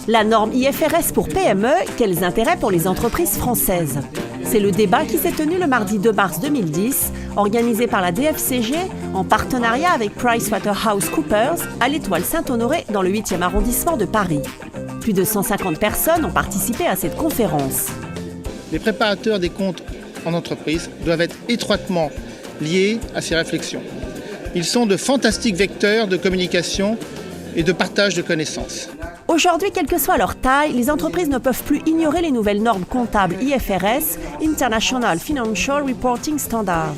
La norme IFRS pour PME, quels intérêts pour les entreprises françaises? C'est le débat qui s'est tenu le mardi 2 mars 2010, organisé par la DFCG en partenariat avec PricewaterhouseCoopers à l'Étoile Saint-Honoré dans le 8e arrondissement de Paris. Plus de 150 personnes ont participé à cette conférence. Les préparateurs des comptes en entreprise doivent être étroitement liés à ces réflexions. Ils sont de fantastiques vecteurs de communication et de partage de connaissances. Aujourd'hui, quelle que soit leur taille, les entreprises ne peuvent plus ignorer les nouvelles normes comptables IFRS, International Financial Reporting Standards.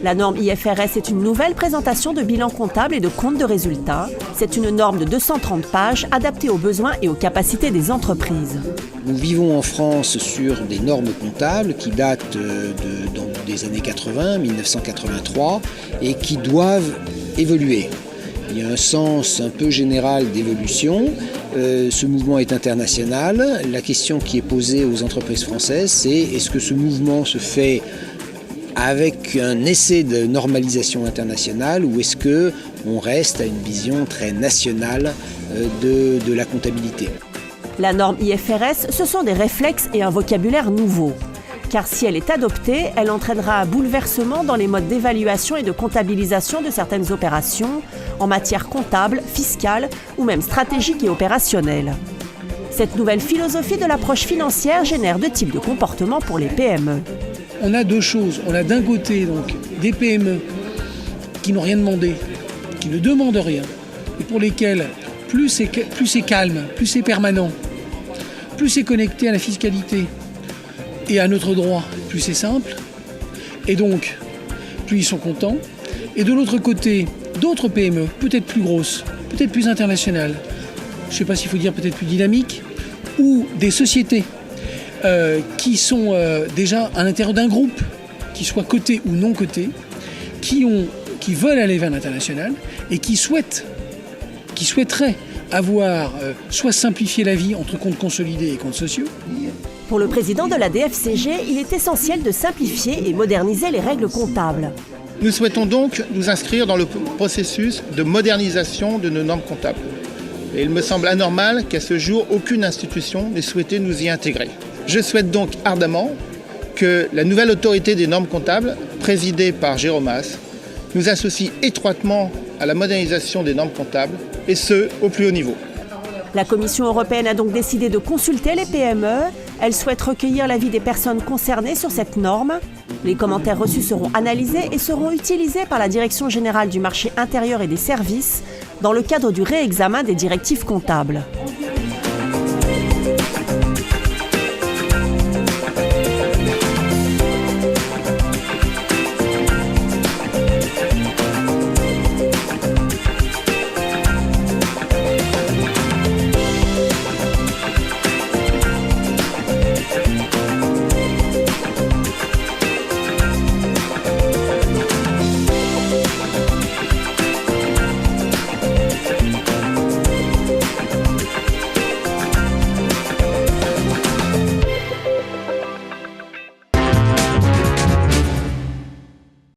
La norme IFRS est une nouvelle présentation de bilan comptable et de compte de résultats. C'est une norme de 230 pages adaptée aux besoins et aux capacités des entreprises. Nous vivons en France sur des normes comptables qui datent des années 80, 1983, et qui doivent évoluer. Il y a un sens un peu général d'évolution. Ce mouvement est international. La question qui est posée aux entreprises françaises, c'est est-ce que ce mouvement se fait avec un essai de normalisation internationale ou est-ce qu'on reste à une vision très nationale de la comptabilité? La norme IFRS, ce sont des réflexes et un vocabulaire nouveau. Car si elle est adoptée, elle entraînera un bouleversement dans les modes d'évaluation et de comptabilisation de certaines opérations en matière comptable, fiscale ou même stratégique et opérationnelle. Cette nouvelle philosophie de l'approche financière génère deux types de comportements pour les PME. On a deux choses. On a d'un côté donc, des PME qui n'ont rien demandé, qui ne demandent rien, et pour lesquelles plus c'est calme, plus c'est permanent, plus c'est connecté à la fiscalité et à notre droit, plus c'est simple, et donc plus ils sont contents. Et de l'autre côté, d'autres PME, peut-être plus grosses, peut-être plus internationales, je ne sais pas s'il faut dire peut-être plus dynamiques, ou des sociétés qui sont déjà à l'intérieur d'un groupe, qui soit coté ou non coté, qui veulent aller vers l'international et qui souhaiteraient avoir soit simplifié la vie entre comptes consolidés et comptes sociaux. Pour le président de la DFCG, il est essentiel de simplifier et moderniser les règles comptables. Nous souhaitons donc nous inscrire dans le processus de modernisation de nos normes comptables. Et il me semble anormal qu'à ce jour, aucune institution n'ait souhaité nous y intégrer. Je souhaite donc ardemment que la nouvelle autorité des normes comptables, présidée par Jérôme Haas, nous associe étroitement à la modernisation des normes comptables, et ce, au plus haut niveau. La Commission européenne a donc décidé de consulter les PME. Elle souhaite recueillir l'avis des personnes concernées sur cette norme. Les commentaires reçus seront analysés et seront utilisés par la Direction générale du marché intérieur et des services dans le cadre du réexamen des directives comptables.